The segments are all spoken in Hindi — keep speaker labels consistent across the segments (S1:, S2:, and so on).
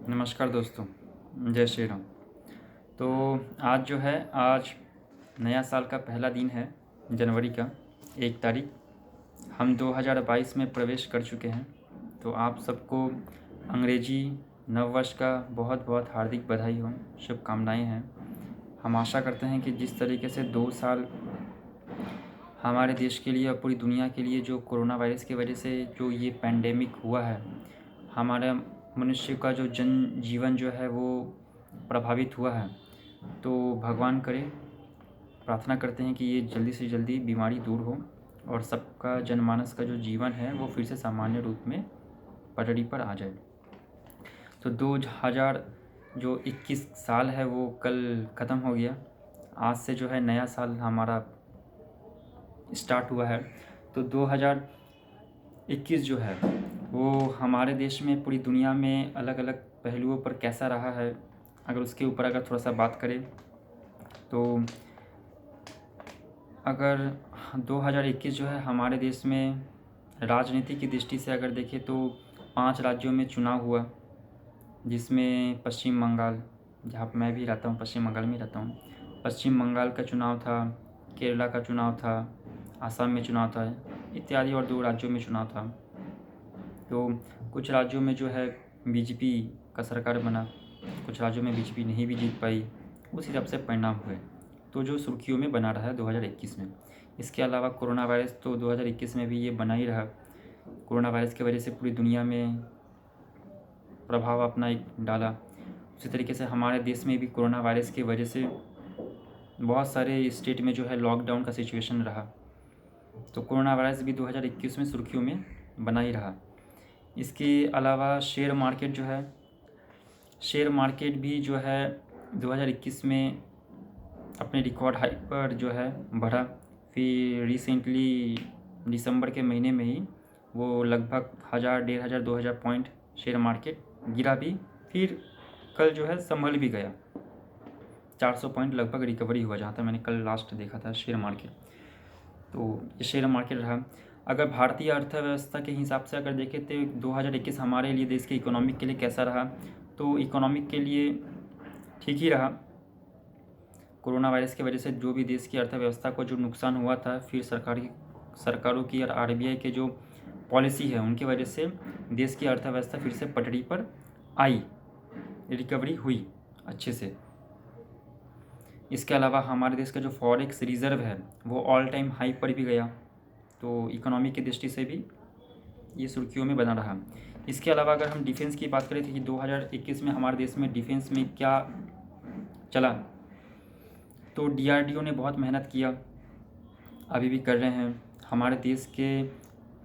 S1: नमस्कार दोस्तों, जय श्री राम। तो आज नया साल का पहला दिन है, जनवरी का 1 तारीख। हम 2022 में प्रवेश कर चुके हैं। तो आप सबको अंग्रेजी नववर्ष का बहुत बहुत हार्दिक बधाई हो, शुभकामनाएं हैं। हम आशा करते हैं कि जिस तरीके से 2 साल हमारे देश के लिए और पूरी दुनिया के लिए जो कोरोना वायरस की वजह से जो ये पैंडेमिक हुआ है, हमारे मनुष्य का जो जनजीवन जो है वो प्रभावित हुआ है। तो भगवान करे, प्रार्थना करते हैं कि ये जल्दी से जल्दी बीमारी दूर हो और सबका जनमानस का जो जीवन है वो फिर से सामान्य रूप में पटरी पर आ जाए। तो 2021 साल है वो कल ख़त्म हो गया। आज से जो है नया साल हमारा स्टार्ट हुआ है। तो 2021 जो है वो हमारे देश में, पूरी दुनिया में अलग अलग पहलुओं पर कैसा रहा है, अगर उसके ऊपर अगर थोड़ा सा बात करें तो अगर 2021 जो है हमारे देश में राजनीति की दृष्टि से अगर देखें तो 5 राज्यों में चुनाव हुआ, जिसमें पश्चिम बंगाल, जहाँ पर मैं भी रहता हूँ, पश्चिम बंगाल में रहता हूँ, पश्चिम बंगाल का चुनाव था, केरला का चुनाव था, आसाम में चुनाव था इत्यादि, और 2 राज्यों में चुनाव था। तो कुछ राज्यों में जो है बीजेपी का सरकार बना, कुछ राज्यों में बीजेपी नहीं भी जीत पाई। उस हिसाब से परिणाम हुए, तो जो सुर्खियों में बना रहा है 2021 में। इसके अलावा कोरोना वायरस तो 2021 में भी ये बना ही रहा। कोरोना वायरस की वजह से पूरी दुनिया में प्रभाव अपना एक डाला। उसी तरीके से हमारे देश में भी कोरोना वायरस की वजह से बहुत सारे स्टेट में जो है लॉकडाउन का सिचुएशन रहा। तो कोरोना वायरस भी 2021 में सुर्खियों में बना ही रहा। इसके अलावा शेयर मार्केट भी जो है 2021 में अपने रिकॉर्ड हाई पर जो है बढ़ा। फिर रिसेंटली दिसंबर के महीने में ही वो लगभग 1000, 1500, 2000 पॉइंट शेयर मार्केट गिरा भी, फिर कल जो है संभल भी गया। 400 पॉइंट लगभग रिकवरी हुआ, जहाँ तक मैंने कल लास्ट देखा था शेयर मार्केट। तो ये शेयर मार्केट रहा। अगर भारतीय अर्थव्यवस्था के हिसाब से अगर देखें तो 2021 हमारे लिए, देश के इकोनॉमिक के लिए कैसा रहा, तो इकोनॉमिक के लिए ठीक ही रहा। कोरोना वायरस की वजह से जो भी देश की अर्थव्यवस्था को जो नुकसान हुआ था, फिर सरकारों की और आरबीआई के जो पॉलिसी है उनकी वजह से देश की अर्थव्यवस्था फिर से पटरी पर आई, रिकवरी हुई अच्छे से। इसके अलावा हमारे देश का जो फॉरेक्स रिज़र्व है वो ऑल टाइम हाई पर भी गया। तो इकोनॉमी की दृष्टि से भी ये सुर्खियों में बना रहा। इसके अलावा अगर हम डिफेंस की बात करें तो कि 2021 में हमारे देश में डिफेंस में क्या चला, तो डीआरडीओ ने बहुत मेहनत किया, अभी भी कर रहे हैं। हमारे देश के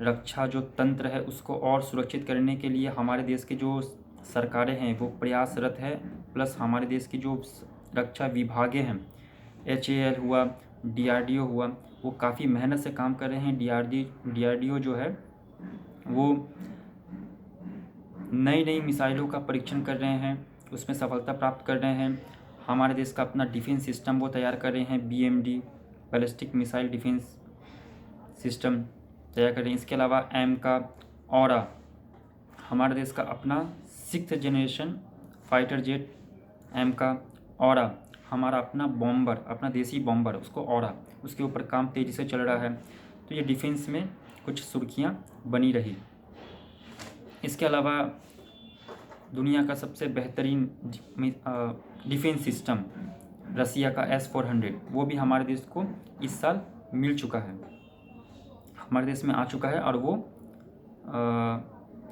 S1: रक्षा जो तंत्र है उसको और सुरक्षित करने के लिए हमारे देश के जो सरकारें हैं वो प्रयासरत है। प्लस हमारे देश की जो रक्षा विभागें हैं, एचएएल हुआ, डीआरडीओ हुआ, वो काफ़ी मेहनत से काम कर रहे हैं। डीआरडीओ जो है वो नई नई मिसाइलों का परीक्षण कर रहे हैं, उसमें सफलता प्राप्त कर रहे हैं। हमारे देश का अपना डिफेंस सिस्टम वो तैयार कर रहे हैं, BMD, ballistic missile defence system तैयार कर रहे हैं। इसके अलावा एम का ऑरा, हमारे देश का अपना 6th जनरेशन फाइटर जेट एम का ऑरा, हमारा अपना बॉम्बर, अपना देसी बॉम्बर, उसको ऑरा, उसके ऊपर काम तेज़ी से चल रहा है। तो ये डिफेंस में कुछ सुर्खियाँ बनी रही। इसके अलावा दुनिया का सबसे बेहतरीन डिफेंस सिस्टम रसिया का S-400, वो भी हमारे देश को इस साल मिल चुका है, हमारे देश में आ चुका है और वो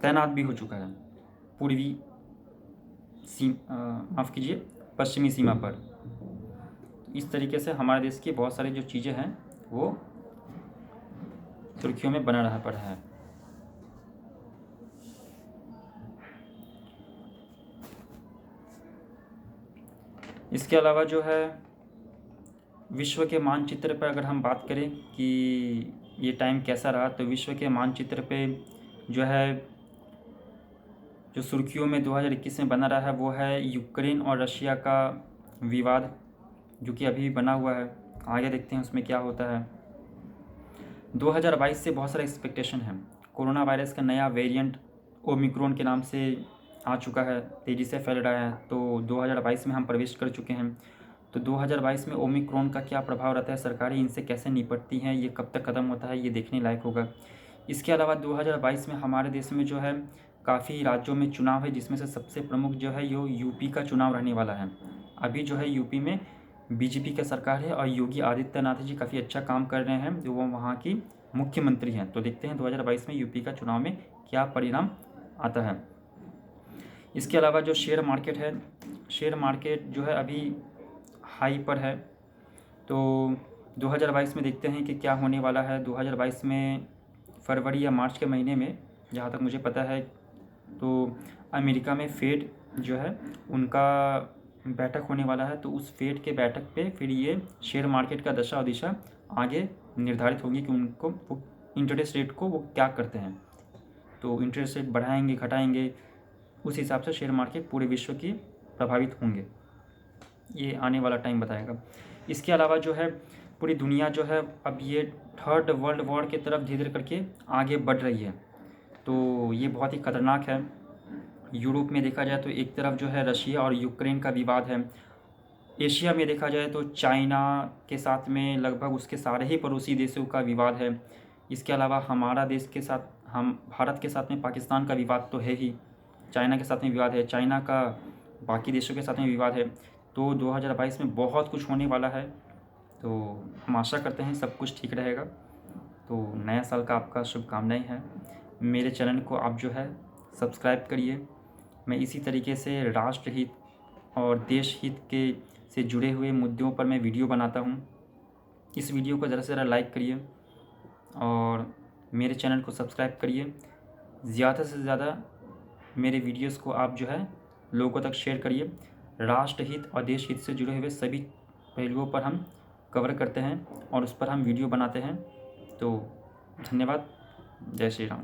S1: तैनात भी हो चुका है पूर्वी पश्चिमी सीमा पर। इस तरीके से हमारे देश की बहुत सारी जो चीज़ें हैं वो सुर्खियों में बना रहा पड़ा है। इसके अलावा जो है विश्व के मानचित्र पर अगर हम बात करें कि ये टाइम कैसा रहा, तो विश्व के मानचित्र पे जो है जो सुर्खियों में 2021 में बना रहा है वो है यूक्रेन और रशिया का विवाद, जो कि अभी बना हुआ है। आगे देखते हैं उसमें क्या होता है। 2022 से बहुत सारा एक्सपेक्टेशन है। कोरोना वायरस का नया वेरिएंट ओमिक्रॉन के नाम से आ चुका है, तेज़ी से फैल रहा है। तो 2022 में हम प्रवेश कर चुके हैं। तो 2022 में ओमिक्रॉन का क्या प्रभाव रहता है, सरकारें इनसे कैसे निपटती हैं, ये कब तक ख़त्म होता है, ये देखने लायक होगा। इसके अलावा 2022 में हमारे देश में जो है काफ़ी राज्यों में चुनाव है, जिसमें से सबसे प्रमुख जो है यो यूपी का चुनाव रहने वाला है। अभी जो है यूपी में बीजेपी की सरकार है और योगी आदित्यनाथ जी काफ़ी अच्छा काम कर रहे हैं, जो वो वहाँ की मुख्यमंत्री हैं। तो देखते हैं 2022 में यूपी का चुनाव में क्या परिणाम आता है। इसके अलावा जो शेयर मार्केट है, शेयर मार्केट जो है अभी हाई पर है। तो 2022 में देखते हैं कि क्या होने वाला है। 2022 में फरवरी या मार्च के महीने में, जहाँ तक मुझे पता है, तो अमेरिका में फेड जो है उनका बैठक होने वाला है। तो उस फेड के बैठक पे फिर ये शेयर मार्केट का दशा और दिशा आगे निर्धारित होगी कि उनको वो इंटरेस्ट रेट को वो क्या करते हैं। तो इंटरेस्ट रेट बढ़ाएंगे, घटाएंगे, उस हिसाब से शेयर मार्केट पूरे विश्व की प्रभावित होंगे। ये आने वाला टाइम बताएगा। इसके अलावा जो है पूरी दुनिया जो है अब ये थर्ड वर्ल्ड वॉर की तरफ धीरे धीरे करके आगे बढ़ रही है। तो ये बहुत ही खतरनाक है। यूरोप में देखा जाए तो एक तरफ जो है रशिया और यूक्रेन का विवाद है। एशिया में देखा जाए तो चाइना के साथ में लगभग उसके सारे ही पड़ोसी देशों का विवाद है। इसके अलावा हमारा देश के साथ, हम भारत के साथ में पाकिस्तान का विवाद तो है ही, चाइना के साथ में विवाद है, चाइना का बाकी देशों के साथ में विवाद है। तो 2022 में बहुत कुछ होने वाला है। तो हम आशा करते हैं सब कुछ ठीक रहेगा। तो नया साल का आपका शुभकामनाएं हैं। मेरे चैनल को आप जो है सब्सक्राइब करिए। मैं इसी तरीके से राष्ट्र हित और देश हित के से जुड़े हुए मुद्दों पर मैं वीडियो बनाता हूँ। इस वीडियो को ज़रा से ज़रा लाइक करिए और मेरे चैनल को सब्सक्राइब करिए। ज़्यादा से ज़्यादा मेरे वीडियोस को आप जो है लोगों तक शेयर करिए। राष्ट्र हित और देश हित से जुड़े हुए सभी पहलुओं पर हम कवर करते हैं और उस पर हम वीडियो बनाते हैं। तो धन्यवाद। जय श्री राम।